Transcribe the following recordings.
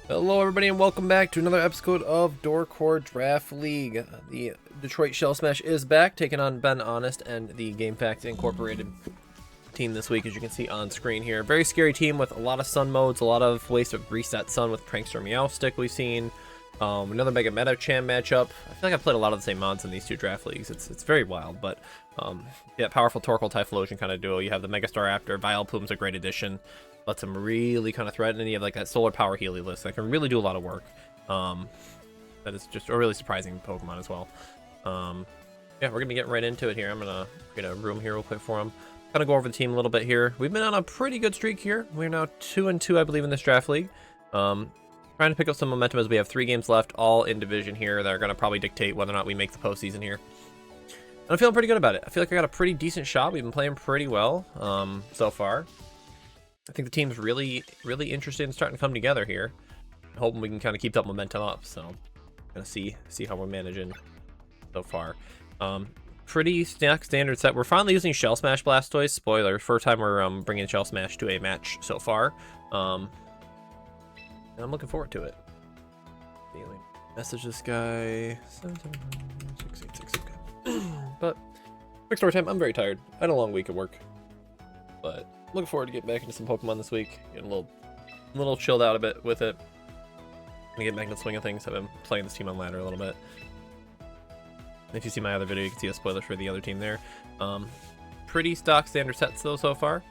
Hello everybody and welcome back to another episode of Doorcore Draft League. The Detroit Shell Smash is back, taking on Ben Honest and the GameFAQs Incorporated team this week, as you can see on screen here. Very scary team with a lot of sun modes, a lot of ways to reset sun with Prankster Meowstic we've seen. Another Mega Metachan matchup. I feel like I've played a lot of the same mods in these two draft leagues. It's very wild, but yeah, powerful Torkoal Typhlosion kind of duo. You have the Mega-Staraptor. Vileplume's a great addition. Lets him really kind of threaten, and you have like that Solar Power Healy list that can really do a lot of work. That is just a really surprising Pokemon as well. Yeah, we're gonna be getting right into it here. I'm gonna create a room here real quick for him. Kind of go over the team a little bit here. We've been on a pretty good streak here. We're now 2-2, I believe, in this draft league. Trying to pick up some momentum as we have 3 games left, all in division here, that are gonna probably dictate whether or not we make the postseason here. And I'm feeling pretty good about it. I feel like I got a pretty decent shot. We've been playing pretty well so far. I think the team's really interested in starting to come together here. I'm hoping we can kind of keep that momentum up. So, gonna see how we're managing so far. Pretty standard set. We're finally using Shell Smash Blastoise. Spoiler: first time we're bringing Shell Smash to a match so far. And I'm looking forward to it. Message this guy. 686. Okay. But quick story time. I'm very tired. I had a long week at work, but looking forward to getting back into some Pokemon this week. Getting a little chilled out a bit with it. Gonna get back into the swing of things. I've been playing this team on ladder a little bit. If you see my other video, you can see a spoiler for the other team there. Pretty stock standard sets though so far.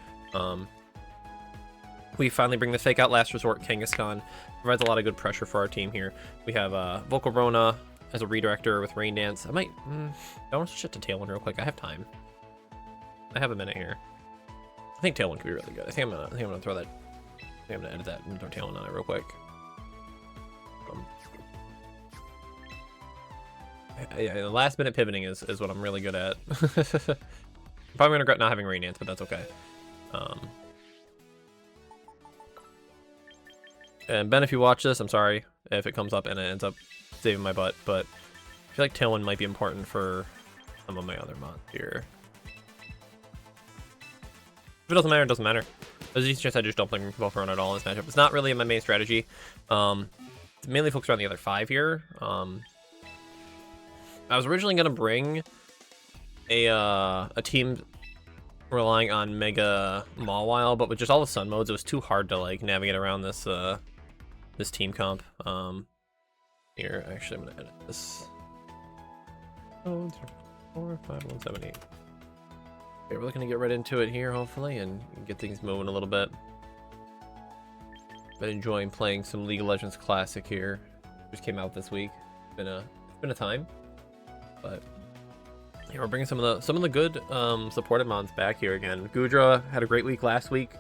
We finally bring the Fake Out Last Resort Kangaskhan. Provides a lot of good pressure for our team here. We have Volcarona as a redirector with Rain Dance. I might I want to switch it to Tailwind real quick. I have time. I have a minute here. I think Tailwind could be really good. I think I'm gonna throw that. I think I'm gonna edit that and throw Tailwind on it real quick. Yeah, the last minute pivoting is what I'm really good at. Probably gonna regret not having Rain Dance, but that's okay. And Ben, if you watch this, I'm sorry if it comes up and it ends up saving my butt, but I feel like Tailwind might be important for some of my other mods here. If it doesn't matter, it doesn't matter. There's a decent chance I just don't play Volcarona at all in this matchup. It's not really my main strategy. It's mainly focused around the other 5 here. I was originally gonna bring a team relying on Mega Mawile, but with just all the sun modes, it was too hard to like navigate around this this team comp. Here, actually, I'm gonna edit this. 4, 5, 1, 7, 8. Okay, we're looking to get right into it here, hopefully, and get things moving a little bit. Been enjoying playing some League of Legends Classic here. Just came out this week. It's been a time, but yeah, we're bringing some of the good supported mons back here again. Goodra had a great week last week,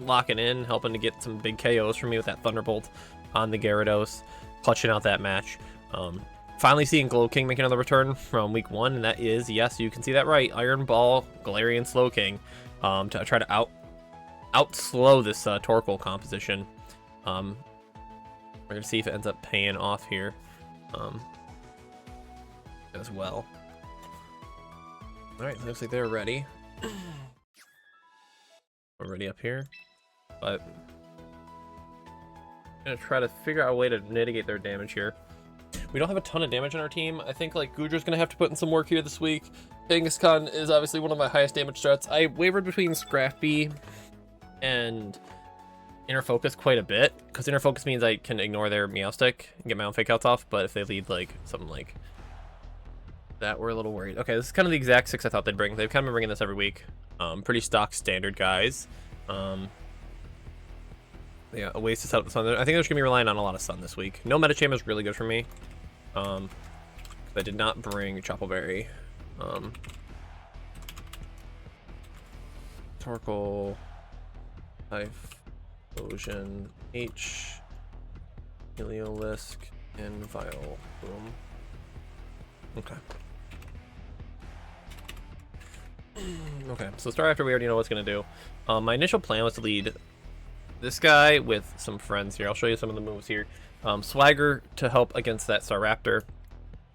locking in, helping to get some big KOs from me with that Thunderbolt on the Gyarados, clutching out that match. Finally seeing Glow King make another return from week 1, and that is, yes, you can see that right, Iron Ball, Galarian Slow King, to try to out-slow this Torkoal composition. We're gonna see if it ends up paying off here, as well. All right, looks like they're ready. We're ready up here, but I'm gonna try to figure out a way to mitigate their damage here. We don't have a ton of damage on our team. I think like Goodra's gonna have to put in some work here this week. Kangaskhan is obviously one of my highest damage threats. I wavered between Scrafty and Inner Focus quite a bit, because Inner Focus means I can ignore their Meowstic and get my own Fake Outs off, but if they lead like something like that, we're a little worried. Okay, this is kind of the exact 6 I thought they'd bring. They've kind of been bringing this every week. Pretty stock standard guys. Yeah, a ways to set up the sun. I think they're just gonna be relying on a lot of sun this week. No Metacham is really good for me. I did not bring Choppleberry. Torkoal, Typhlosion, H, Heliolisk, and Vileplume. Okay. Okay, so Staraptor we already know what's gonna do. My initial plan was to lead this guy with some friends here. I'll show you some of the moves here. Swagger to help against that Staraptor.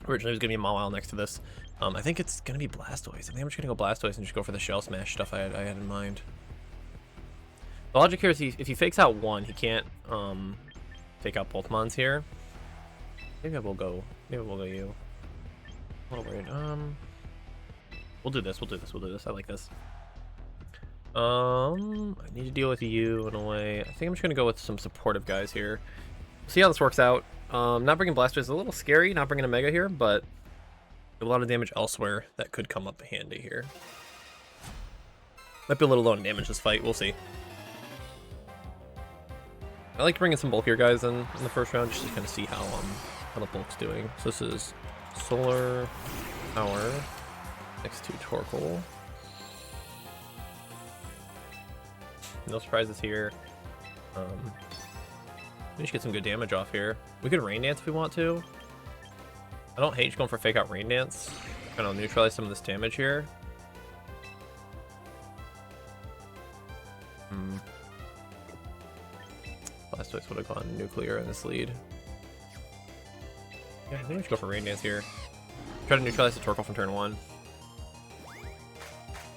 Originally it was gonna be a Mawile next to this. I think it's gonna be Blastoise. I think I'm just gonna go Blastoise and just go for the Shell Smash stuff I had in mind. The logic here is if he fakes out 1, he can't take out both mons here. Maybe we'll go you. A little weird. We'll do this. I like this. I need to deal with you in a way. I think I'm just gonna go with some supportive guys here. See how this works out. Not bringing Blastoise is a little scary, not bringing a Mega here, but a lot of damage elsewhere that could come up handy here. Might be a little low on damage this fight, we'll see. I like bringing some bulkier guys in the first round just to kind of see how the bulk's doing. So this is Solar Power next to Torkoal. No surprises here. We should get some good damage off here. We could Rain Dance if we want to. I don't hate just going for fake out Rain Dance. Kind of neutralize some of this damage here. Blastoise would have gone nuclear in this lead. Yeah, I think we should go for Rain Dance here. Try to neutralize the Torkoal from turn 1.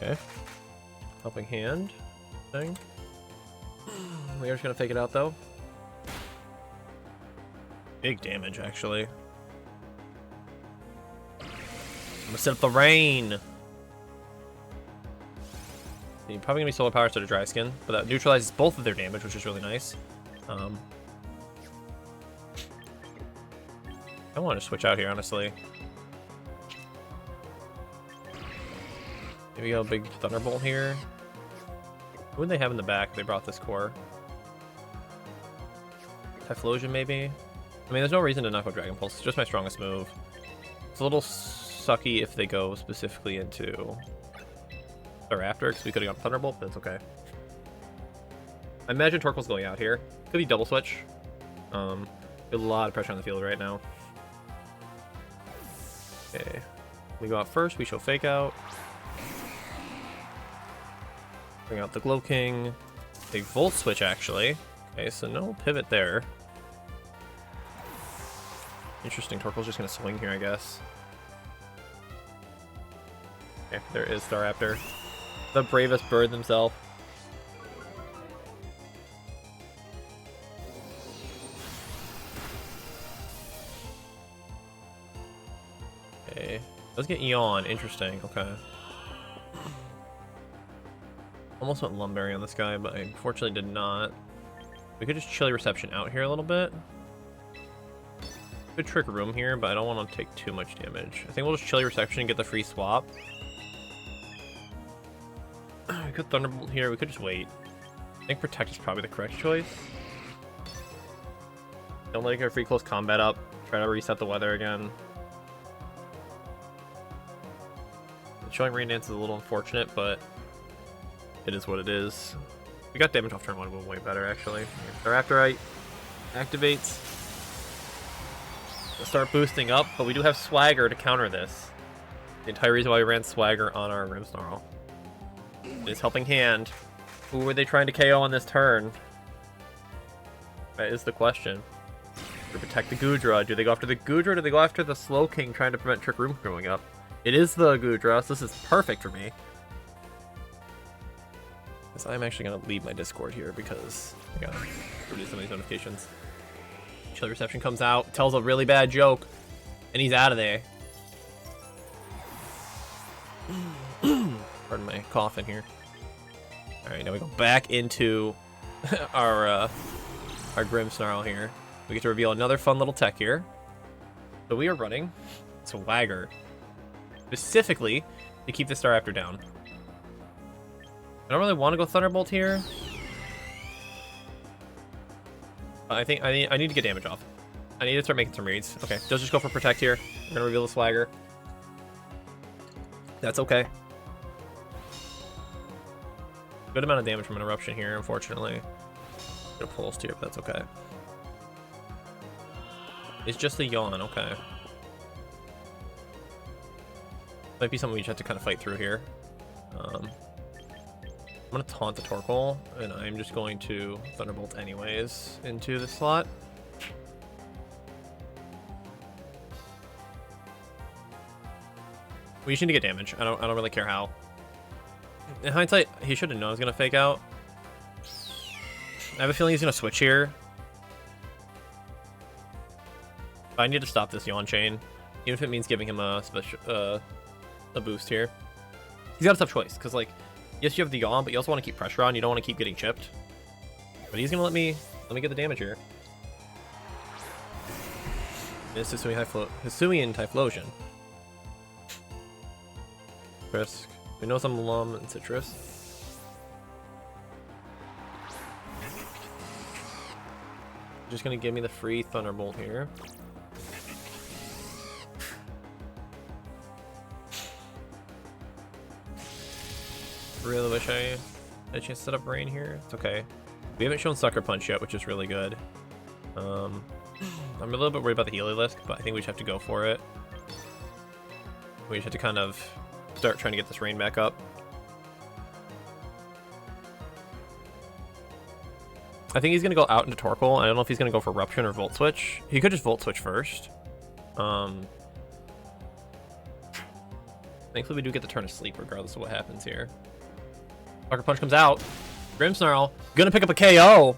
Okay. Helping Hand thing. We are just gonna fake it out though. Big damage actually. I'm gonna set up the rain. You're probably gonna be Solar Power instead of Dry Skin, but that neutralizes both of their damage, which is really nice. I want to switch out here, honestly. Maybe go big Thunderbolt here. What would they have in the back if they brought this core? Typhlosion, maybe? I mean, there's no reason to not go Dragon Pulse. It's just my strongest move. It's a little sucky if they go specifically into Staraptor, because we could have gone Thunderbolt, but it's okay. I imagine Torkoal's going out here. Could be double switch. A lot of pressure on the field right now. Okay. We go out first, we show Fake Out. Bring out the Glow King. Big Volt Switch, actually. Okay, so no pivot there. Interesting, Torkoal's just gonna swing here, I guess. Okay, there is Staraptor. The bravest bird himself. Okay, let's get Yawn. Interesting, okay. Almost went Lumberry on this guy, but I unfortunately did not. We could just Chilly Reception out here a little bit. Could Trick Room here, but I don't want to take too much damage. I think we'll just Chilly Reception and get the free swap. We could Thunderbolt here, we could just wait. I think Protect is probably the correct choice. Don't let it get free close combat up. Try to reset the weather again. Showing Rain Dance is a little unfortunate, but it is what it is. We got damage off turn 1, we're way better actually. Staraptor activates. We'll start boosting up, but we do have Swagger to counter this. The entire reason why we ran Swagger on our Grimmsnarl. It is Helping Hand. Who were they trying to KO on this turn? That is the question. To protect the Goodra. Do they go after the Goodra or do they go after the Slow King trying to prevent Trick Room from going up? It is the Goodra, so this is perfect for me. Because I'm actually going to leave my Discord here because I got to reduce some of these notifications. Chilly Reception comes out, tells a really bad joke, and he's out of there. Pardon my coughing here. Alright, now we go back into our Grimmsnarl here. We get to reveal another fun little tech here. So we are running Swagger. Specifically to keep the Staraptor down. I don't really want to go Thunderbolt here. I think I need to get damage off. I need to start making some reads. Okay, does just go for Protect here. We're gonna reveal the Swagger. That's okay. Good amount of damage from an Eruption here, unfortunately. Get a Pulse here, but that's okay. It's just a Yawn, okay. Might be something we just have to kind of fight through here. I'm going to taunt the Torkoal, and I'm just going to Thunderbolt anyways into the slot. We just need to get damage. I don't really care how. In hindsight, he should have known I was going to Fake Out. I have a feeling he's going to switch here. I need to stop this yawn chain, even if it means giving him a special a boost here. He's got a tough choice because, like, yes, you have the yawn, but you also want to keep pressure on. You don't want to keep getting chipped. But he's gonna let me get the damage here. It's Hisuian Typhlosion. Risk. We know some Lum and Citrus. Just gonna give me the free Thunderbolt here. Really wish I had a chance to set up Rain here. It's okay. We haven't shown Sucker Punch yet, which is really good. I'm a little bit worried about the Heliolisk, but I think we just have to go for it. We just have to kind of start trying to get this Rain back up. I think he's going to go out into Torkoal. I don't know if he's going to go for Eruption or Volt Switch. He could just Volt Switch first. Thankfully, we do get the turn of Sleep regardless of what happens here. Sucker Punch comes out. Grimmsnarl gonna pick up a KO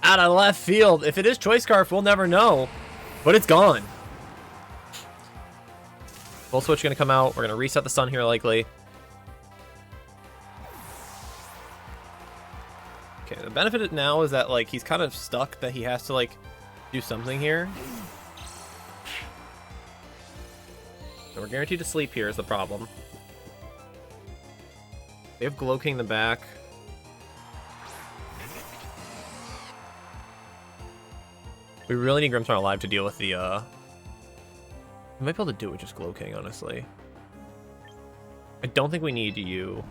out of left field. If it is Choice Scarf, we'll never know, but it's gone. Volt Switch gonna come out. We're gonna reset the sun here likely. Okay, the benefit now is that, like, he's kind of stuck, that he has to, like, do something here. So we're guaranteed to sleep here is the problem. They have Glow King in the back. We really need Grimmsnarl alive to deal with the, we might be able to do it with just Glow King, honestly. I don't think we need you.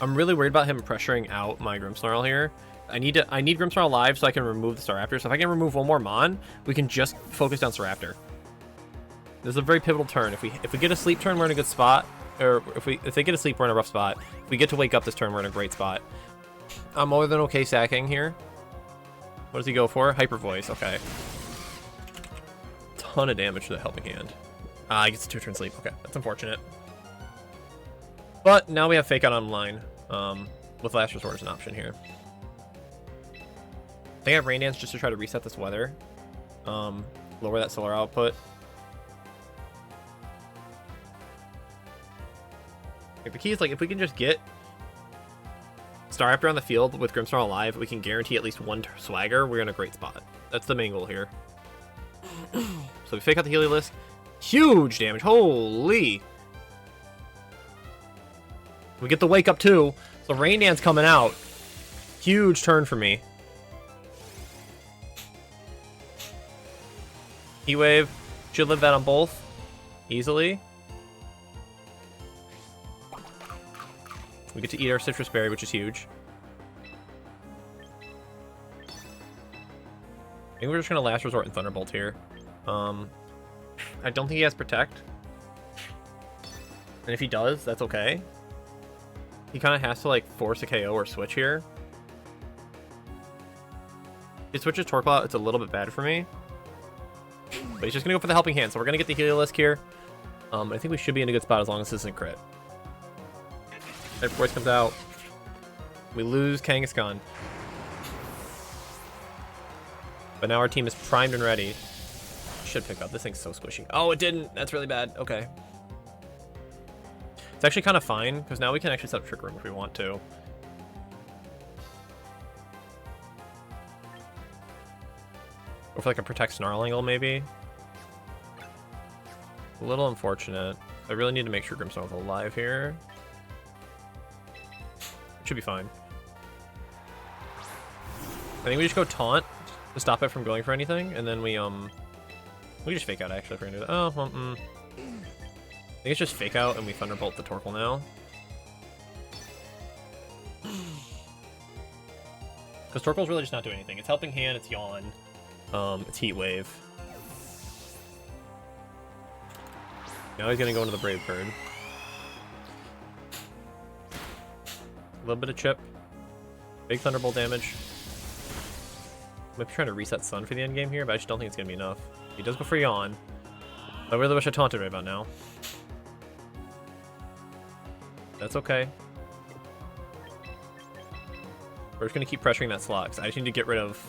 I'm really worried about him pressuring out my Grimmsnarl here. I need Grimmsnarl alive so I can remove the Staraptor. So if I can remove one more Mon, we can just focus down Staraptor. This is a very pivotal turn. If we get a sleep turn, we're in a good spot. Or if they get a sleep, we're in a rough spot. If we get to wake up this turn, we're in a great spot. I'm more than okay sacking here. What does he go for? Hyper Voice. Okay. Ton of damage to the Helping Hand. He gets a 2-turn sleep. Okay, that's unfortunate. But now we have Fake Out online. With Last Resort as an option here. I think I have Rain Dance just to try to reset this weather. Lower that solar output. Like, the key is, like, if we can just get Staraptor on the field with Grimmsnarl alive, we can guarantee at least one Swagger. We're in a great spot. That's the main goal here. So we fake out the Heliolisk. Huge damage. Holy. We get the Wake Up too. So Rain Dance coming out. Huge turn for me. Heat Wave. Should live that on both. Easily. We get to eat our Citrus Berry, which is huge. I think we're just going to Last Resort and Thunderbolt here. I don't think he has Protect. And if he does, that's okay. He kind of has to, like, force a KO or switch here. If he switches Torkoal out, it's a little bit bad for me. But he's just going to go for the Helping Hand. So we're going to get the Heliolisk here. I think we should be in a good spot as long as this isn't crit. Hyper Voice comes out. We lose Kangaskhan. But now our team is primed and ready. Should pick up. This thing's so squishy. Oh, it didn't. That's really bad. Okay. It's actually kind of fine, because now we can actually set up Trick Room if we want to. Or for like a Protect Snarl angle, maybe. A little unfortunate. I really need to make sure Grimmsnarl's alive here. It should be fine. I think we just go Taunt to stop it from going for anything, and then we just Fake Out actually if we're gonna do that. Oh, well, I think it's just Fake Out and we Thunderbolt the Torkoal now. Because Torkoal's really just not doing anything. It's Helping Hand, it's Yawn, it's Heat Wave. Now he's gonna go into the Brave Bird. A little bit of chip. Big Thunderbolt damage. Might be trying to reset Sun for the end game here, but I just don't think it's gonna be enough. He does go for Yawn. I really wish I taunted right about now. That's okay. We're just gonna keep pressuring that slot, because I just need to get rid of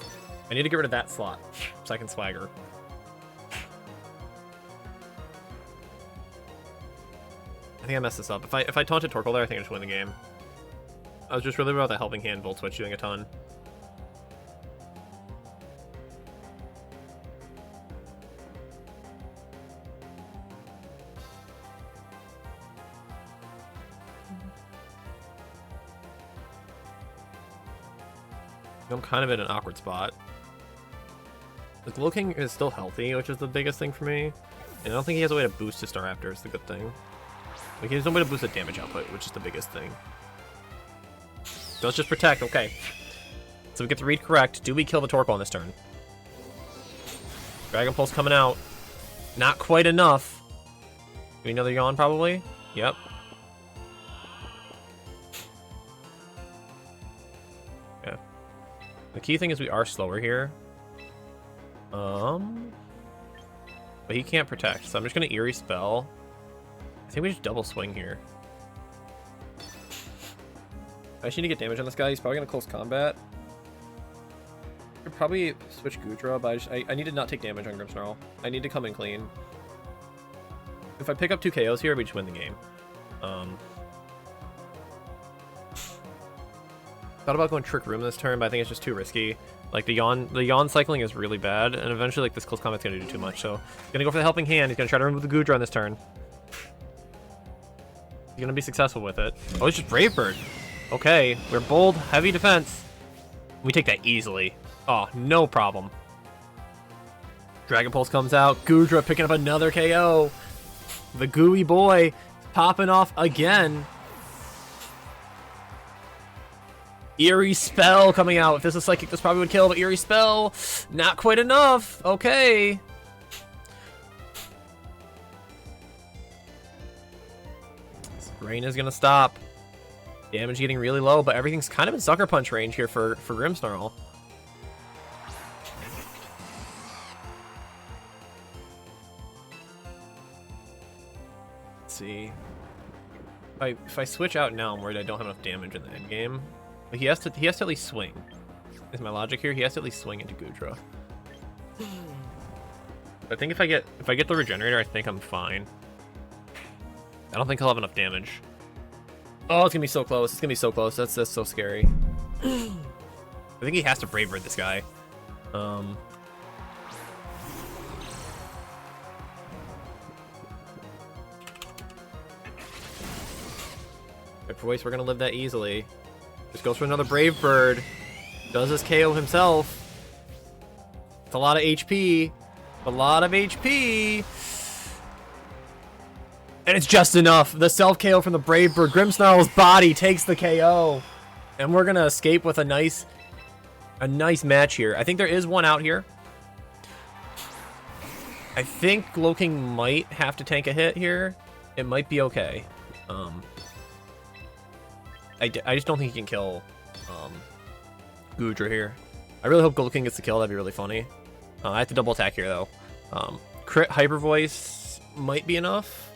I need to get rid of that slot so I can swagger. I think I messed this up. If I taunted Torkoal there, I think I just win the game. I was just really about the helping hand Volt Switch doing a ton. I'm kind of in an awkward spot. The Gloking is still healthy, which is the biggest thing for me. And I don't think he has a way to boost his Staraptor, is the good thing. Like, he has no way to boost the damage output, which is the biggest thing. So let's just protect, okay. So we get the read correct. Do we kill the Torkoal on this turn? Dragon Pulse coming out. Not quite enough. Do we another Yawn, probably? Yep. Yeah. The key thing is we are slower here. But he can't protect, so I'm just gonna Eerie Spell. I think we just double swing here. I just need to get damage on this guy. He's probably gonna close combat. I could probably switch Goodra, but I need to not take damage on Grimmsnarl. I need to come in clean. If I pick up 2 KOs here, we just win the game. Thought about going Trick Room this turn, but I think it's just too risky. Like, the yawn cycling is really bad, and eventually, like, this close combat's gonna do too much. So, he's gonna go for the Helping Hand. He's gonna try to remove the Goodra on this turn. He's gonna be successful with it. Oh, it's just Brave Bird. Okay, we're bold, heavy defense. We take that easily. Oh, no problem. Dragon Pulse comes out. Goodra picking up another KO. The gooey boy popping off again. Eerie Spell coming out. If this is Psychic, this probably would kill, but Eerie Spell, not quite enough. Okay. Rain is gonna stop. Damage getting really low, but everything's kind of in Sucker Punch range here for Grimmsnarl. Let's see. If I switch out now, I'm worried I don't have enough damage in the end game. But he has to at least swing. Is my logic here? He has to at least swing into Goodra. I think if I get the Regenerator, I think I'm fine. I don't think he'll have enough damage. Oh, it's gonna be so close. It's gonna be so close. That's so scary. I think he has to Brave Bird this guy. If voice, we're gonna live that easily. Just goes for another Brave Bird. Does his KO himself. It's a lot of HP. A lot of HP. And it's just enough. The self KO from the Brave Bird. Grimmsnarl's body takes the KO. And we're gonna escape with a nice match here. I think there is one out here. I think Gloking might have to tank a hit here. It might be okay. I just don't think he can kill Goodra here. I really hope Gloking gets the kill. That'd be really funny. I have to double attack here, though. Crit Hyper Voice might be enough.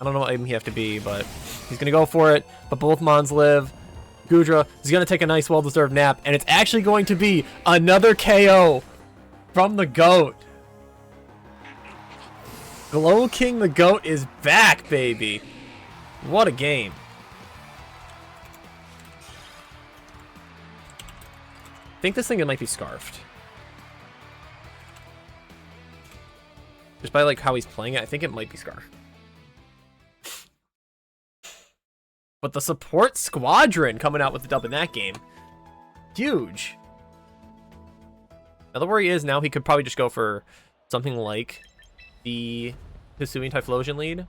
I don't know what item he have to be, but he's going to go for it. But both Mons live. Goodra is going to take a nice, well-deserved nap, and it's actually going to be another KO from the GOAT. Gloking the GOAT is back, baby. What a game. I think this thing might be scarfed. Just by like how he's playing it, I think it might be scarfed. But the support squadron coming out with the dub in that game. Huge. Now the worry is now he could probably just go for something like the Hisuian Typhlosion lead.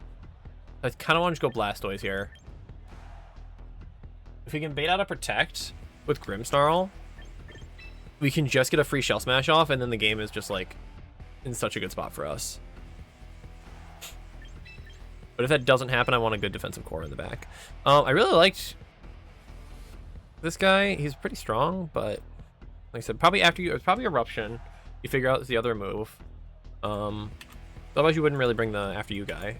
I kind of want to just go Blastoise here. If we can bait out a Protect with Grimmsnarl, we can just get a free Shell Smash off, and then the game is just like in such a good spot for us. But if that doesn't happen, I want a good defensive core in the back. I really liked this guy. He's pretty strong, but like I said, probably it's probably Eruption. You figure out the other move. Otherwise, you wouldn't really bring the After You guy.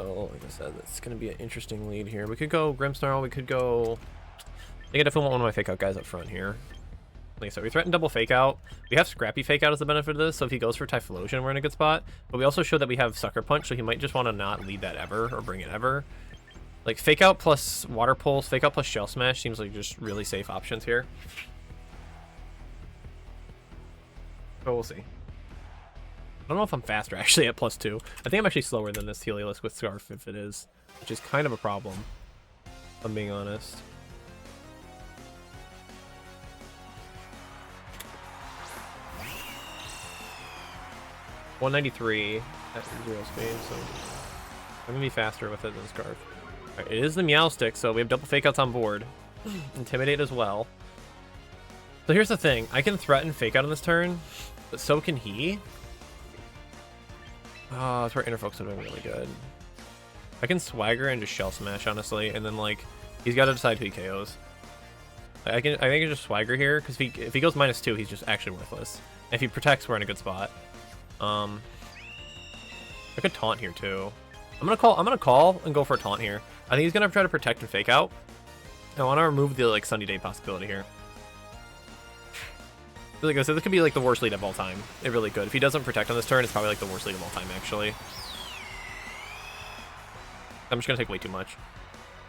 So, like I said, it's going to be an interesting lead here. We could go Grimmsnarl. We could go... I think I definitely want one of my fake out guys up front here. Like I said, we threatened double fake out. We have Scrappy fake out as the benefit of this, so if he goes for Typhlosion, we're in a good spot. But we also showed that we have Sucker Punch, so he might just want to not lead that ever or bring it ever. Like fake out plus Water Pulse, fake out plus Shell Smash seems like just really safe options here. But we'll see. I don't know if I'm faster actually at +2. I think I'm actually slower than this Heliolisk with Scarf if it is, which is kind of a problem, if I'm being honest. $193 at 0 speed, so I'm gonna be faster with it than Scarf. Alright, it is the Meowstic, so we have double fake outs on board. Intimidate as well. So here's the thing, I can threaten fake out on this turn, but so can he. Oh, that's where Inner Focus would have been really good. I can Swagger and just Shell Smash, honestly, and then like he's got to decide who he KOs. I think I can just Swagger here because if he goes -2, he's just actually worthless. And if he protects, we're in a good spot. I could taunt here too. I'm gonna call and go for a taunt here. I think he's gonna try to protect and fake out. I want to remove the like Sunny Day possibility here. Like I said, this could be like the worst lead of all time. It really could. If he doesn't protect on this turn, it's probably like the worst lead of all time, actually. I'm just gonna take way too much.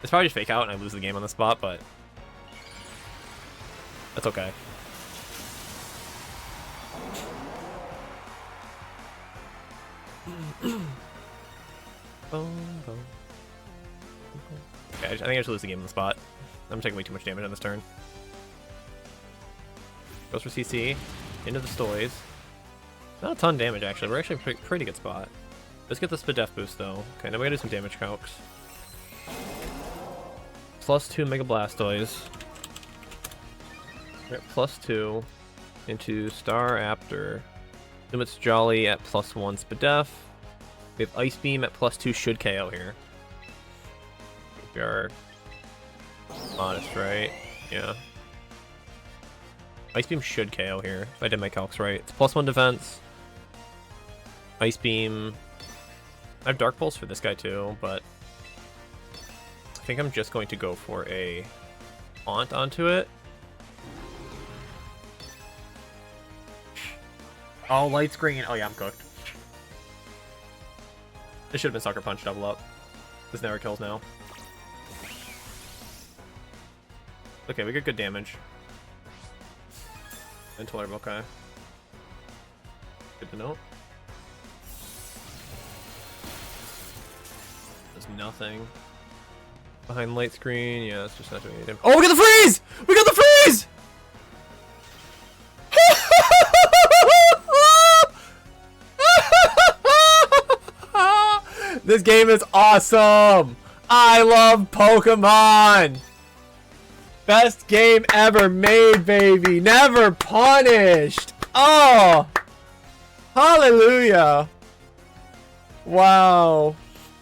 It's probably just fake out and I lose the game on the spot, but that's okay. Okay, I think I just lose the game on the spot. I'm taking way too much damage on this turn. Goes for CC. Into the Stoys. Not a ton of damage, actually. We're actually in a pretty good spot. Let's get the Spadef boost, though. Okay, now we gotta do some damage calcs. +2 Mega-Blastoise. We're at +2 into Staraptor. Limits Jolly at +1 Spadef. We have Ice Beam at +2 should KO here. We are honest, right? Yeah. Ice Beam should KO here, if I did my calcs right. It's +1 defense. Ice Beam. I have Dark Pulse for this guy too, but I think I'm just going to go for a Taunt onto it. Oh, light screen. Oh yeah, I'm cooked. This should have been Sucker Punch double up. This never kills now. Okay, we get good damage. Intolerable, okay. Good to know. There's nothing. Behind light screen, yeah, it's just not doing any damage. Oh, we got the freeze! We got the freeze! This game is awesome! I love Pokemon! Best game ever made, baby! Never punished! Oh! Hallelujah! Wow.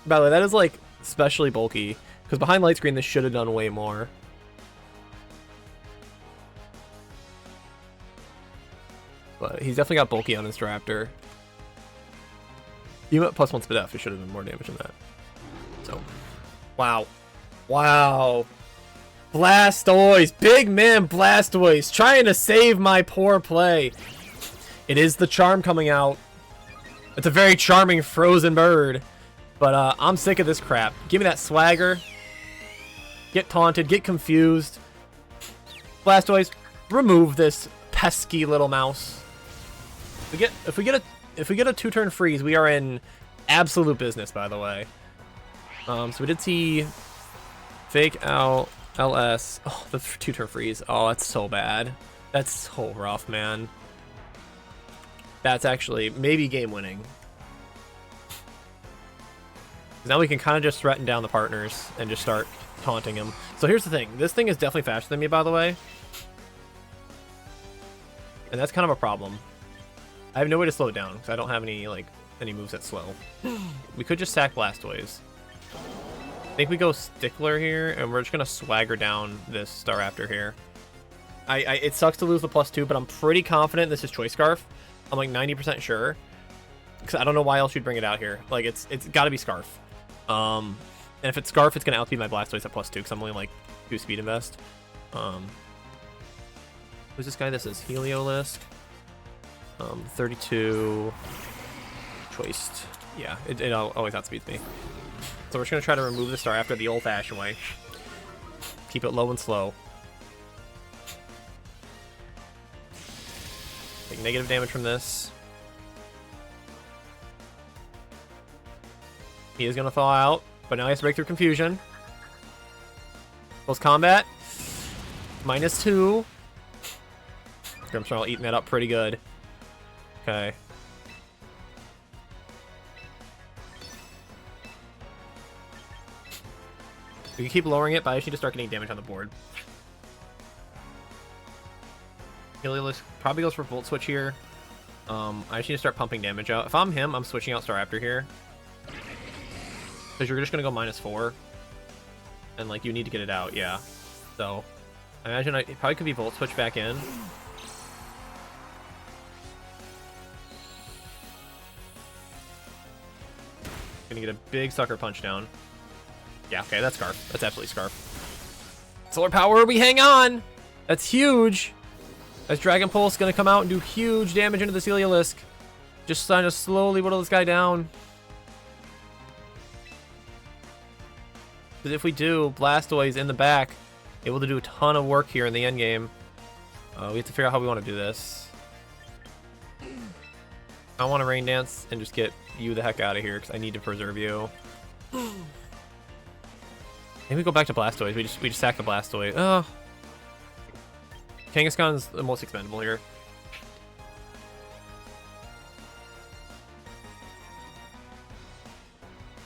By the way, that is like especially bulky. Because behind light screen, this should have done way more. But he's definitely got bulky on this Raptor. Even at +1 Spadef, it should have done more damage than that. So, wow. Wow. Blastoise! Big man Blastoise! Trying to save my poor play. It is the charm coming out. It's a very charming frozen bird. But I'm sick of this crap. Give me that swagger. Get taunted. Get confused. Blastoise, remove this pesky little mouse. If we get a 2-turn freeze, we are in absolute business, by the way. So we did see fake out LS. Oh, the 2-turn freeze. Oh, that's so bad. That's so rough, man. That's actually maybe game winning. Now we can kind of just threaten down the partners and just start taunting him. So here's the thing. This thing is definitely faster than me, by the way. And that's kind of a problem. I have no way to slow it down because I don't have any moves that slow. We could just sack Blastoise. I think we go Stickler here, and we're just gonna swagger down this Staraptor here. It sucks to lose the +2, but I'm pretty confident this is Choice Scarf. I'm like 90% sure, because I don't know why else you'd bring it out here. Like it's got to be Scarf. And if it's Scarf, it's going to outspeed my Blastoise at +2 because I'm only like 2 speed invest. Who's this guy? This is Heliolisk. 32. Choiced. Yeah, it always outspeeds me. So we're just going to try to remove the Staraptor the old-fashioned way. Keep it low and slow. Take negative damage from this. He is going to thaw out, but now he has to break through confusion. Close combat. -2. Grimmsnarl eating that up pretty good. Okay. We can keep lowering it, but I just need to start getting damage on the board. Heliolisk probably goes for Volt Switch here. I just need to start pumping damage out. If I'm him, I'm switching out Staraptor here. Because you're just going to go -4. And, like, you need to get it out, yeah. So, I imagine it probably could be Volt Switch back in. Gonna get a big Sucker Punch down. Yeah, okay, that's Scarf. That's absolutely Scarf. Solar Power, we hang on! That's huge! As Dragon Pulse gonna come out and do huge damage into the Heliolisk. Just trying to slowly whittle this guy down. Because if we do, Blastoise in the back, able to do a ton of work here in the end game. We have to figure out how we want to do this. I want to Rain Dance and just get you the heck out of here because I need to preserve you. Maybe we go back to Blastoise. We just sack the Blastoise. Oh. Kangaskhan's the most expendable here.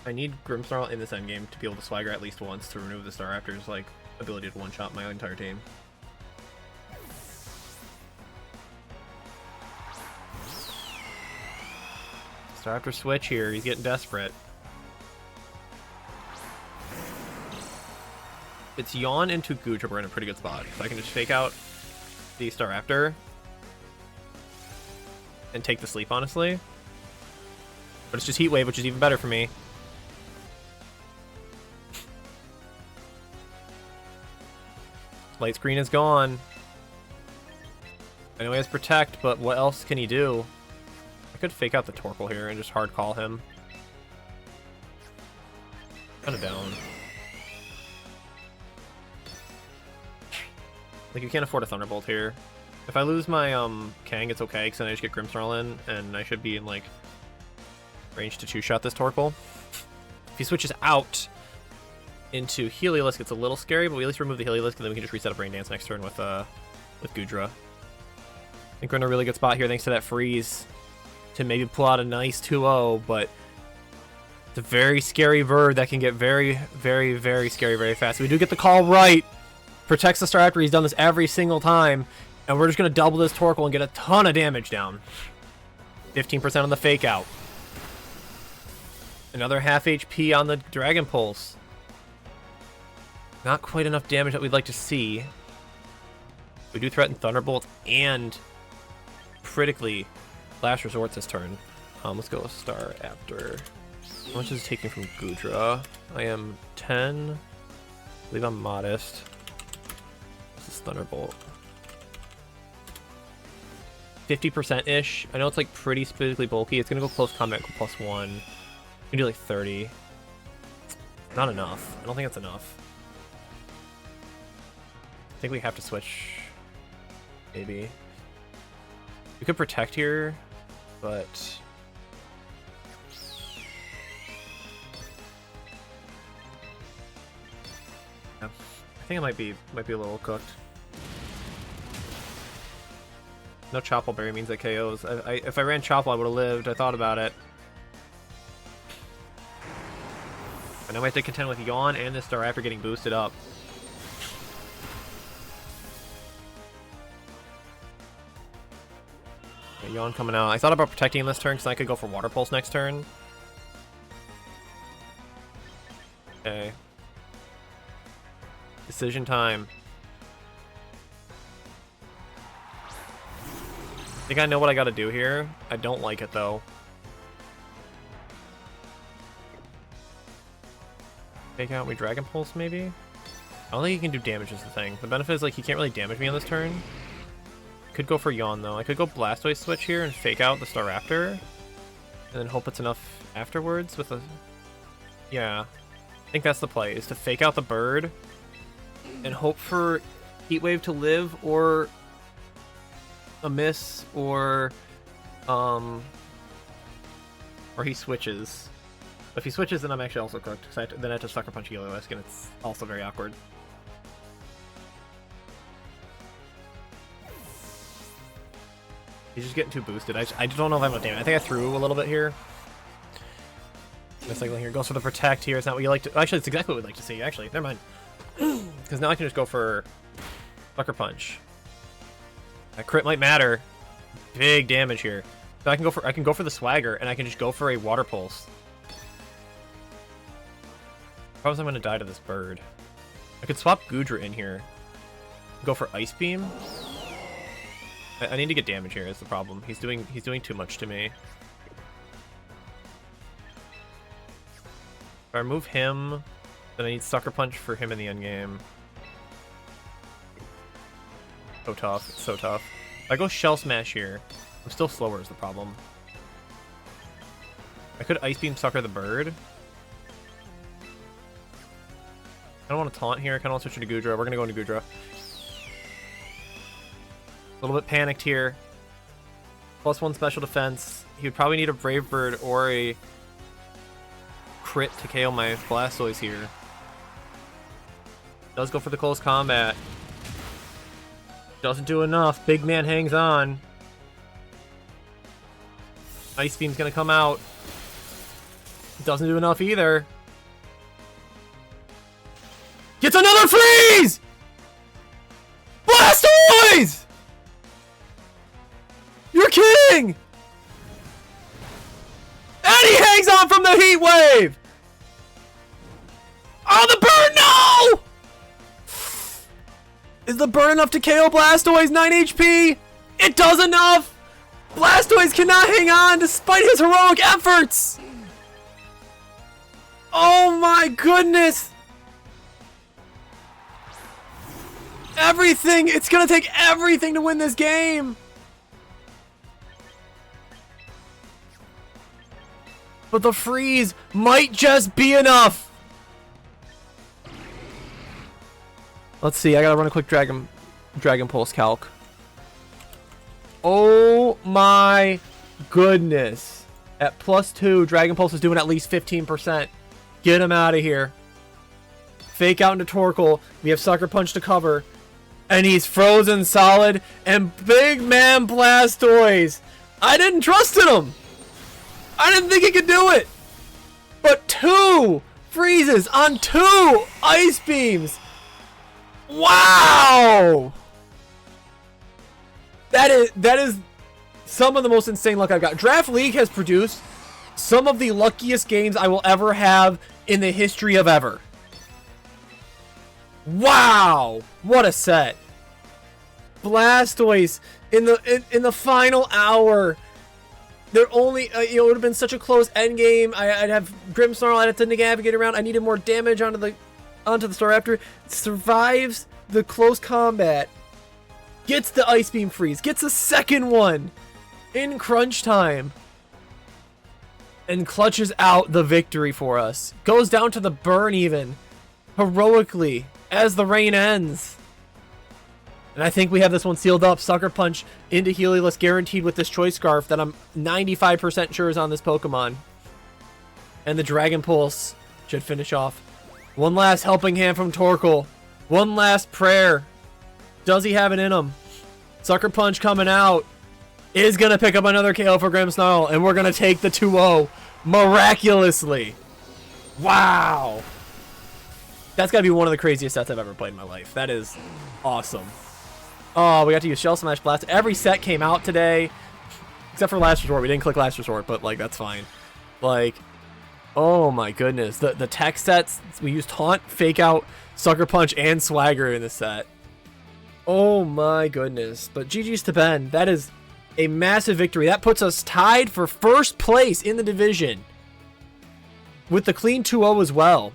I need Grimmsnarl in this endgame to be able to Swagger at least once to remove the Staraptor's like ability to one-shot my entire team. Staraptor switch here. He's getting desperate. It's Yawn into Goodra. We're in a pretty good spot. So I can just fake out the Staraptor and take the sleep, honestly. But it's just Heat Wave, which is even better for me. Light Screen is gone. I know he has Protect, but what else can he do? I could fake out the Torkoal here and just hard call him. Kind of down. Like, you can't afford a Thunderbolt here. If I lose my Kang, it's okay, because then I just get Grimmsnarl in, and I should be in, like, range to two-shot this Torkoal. If he switches out into Heliolisk, it's a little scary, but we at least remove the Heliolisk, and then we can just reset up Rain Dance next turn with Goodra. I think we're in a really good spot here, thanks to that freeze, to maybe pull out a nice 2-0, but it's a very scary bird that can get very, very, very scary very fast. We do get the call right. Protects the Staraptor. He's done this every single time. And we're just going to double this Torkoal and get a ton of damage down. 15% on the fake out. Another half HP on the Dragon Pulse. Not quite enough damage that we'd like to see. We do threaten Thunderbolt and critically Last Resort this turn. Let's go with Staraptor. How much is it taking from Goodra? I am 10. I believe I'm modest. This is Thunderbolt. 50%-ish. I know it's like pretty physically bulky. It's going to go close combat +1. We can do like 30. Not enough. I don't think that's enough. I think we have to switch. Maybe. We could Protect here, but yeah. I think it might be a little cooked. No Chople Berry means that KOs. If I ran Chople, I would have lived. I thought about it. And now we have to contend with Yawn and this Staraptor getting boosted up. Okay, Yawn coming out. I thought about protecting him this turn because I could go for Water Pulse next turn. Okay. Decision time. I think I know what I gotta do here. I don't like it though. Fake out, we Dragon Pulse maybe? I don't think he can do damage is the thing. The benefit is like he can't really damage me on this turn. Could go for Yawn though. I could go Blastoise switch here and fake out the Staraptor. And then hope it's enough afterwards with a... Yeah. I think that's the play, is to fake out the bird and hope for Heat Wave to live or a miss or he switches. If he switches, then I'm actually also cooked, because then I have to Sucker Punch Heliolisk, and it's also very awkward. He's just getting too boosted. I don't know if I have enough damage. I think I threw a little bit here. Cycling here. Goes for the Protect here. It's not what you like to... Actually, it's exactly what we'd like to see, actually. Never mind. Because now I can just go for Sucker Punch. That crit might matter. Big damage here. So I can go for the Swagger, and I can just go for a Water Pulse. Probably I'm going to die to this bird. I could swap Goodra in here. Go for Ice Beam. I need to get damage here is the problem. He's doing too much to me. If I remove him, then I need Sucker Punch for him in the endgame. So tough. It's so tough. If I go Shell Smash here, I'm still slower is the problem. I could Ice Beam Sucker the bird. I don't want to taunt here. I kind of want to switch into Goodra. We're going to go into Goodra. A little bit panicked here. +1 special defense. He would probably need a Brave Bird or a crit to KO my Blastoise here. Does go for the close combat. Doesn't do enough. Big man hangs on. Ice Beam's going to come out. Doesn't do enough either. Gets another freeze! Blastoise! You're kidding! And he hangs on from the Heat Wave! Oh, the burn, no! Is the burn enough to KO Blastoise? 9 HP? It does enough! Blastoise cannot hang on despite his heroic efforts! Oh my goodness! Everything! It's gonna take everything to win this game! But the freeze might just be enough! Let's see, I gotta run a quick Dragon Pulse calc. Oh my goodness. At +2, Dragon Pulse is doing at least 15%. Get him out of here. Fake out into Torkoal. We have Sucker Punch to cover. And he's frozen solid. And big man Blastoise. I didn't trust in him. I didn't think he could do it. But 2 freezes on 2 Ice Beams. Wow. That is some of the most insane luck I've got. Draft League has produced some of the luckiest games I will ever have in the history of ever. Wow, what a set. Blastoise in the final hour. They're only it would have been such a close end game. I'd have Grimmsnarl. I'd have to navigate around. I needed more damage onto the Staraptor. Survives the close combat. Gets the Ice Beam freeze. Gets a second one in crunch time. And clutches out the victory for us. Goes down to the burn even. Heroically. As the rain ends. And I think we have this one sealed up. Sucker Punch into Heliolisk guaranteed with this Choice Scarf that I'm 95% sure is on this Pokemon. And the Dragon Pulse should finish off. One last helping hand from Torkoal. One last prayer. Does he have it in him? Sucker Punch coming out. Is going to pick up another KO for Grimmsnarl. And we're going to take the 2-0. Miraculously. Wow. That's got to be one of the craziest sets I've ever played in my life. That is awesome. Oh, we got to use Shell Smash Blast. Every set came out today. Except for Last Resort. We didn't click Last Resort, but, like, that's fine. Like, oh my goodness. The tech sets, we used Taunt, Fake Out, Sucker Punch, and Swagger in this set. Oh my goodness. But GG's to Ben. That is a massive victory. That puts us tied for first place in the division. With the clean 2-0 as well.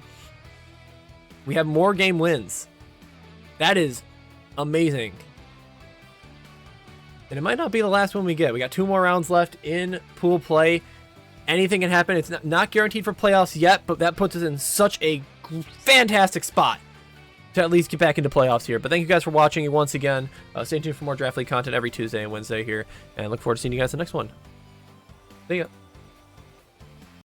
We have more game wins. That is amazing. And it might not be the last one we get. We got 2 more rounds left in pool play. Anything can happen. It's not guaranteed for playoffs yet, but that puts us in such a fantastic spot to at least get back into playoffs here. But thank you guys for watching once again. Stay tuned for more Draft League content every Tuesday and Wednesday here. And look forward to seeing you guys in the next one. See ya.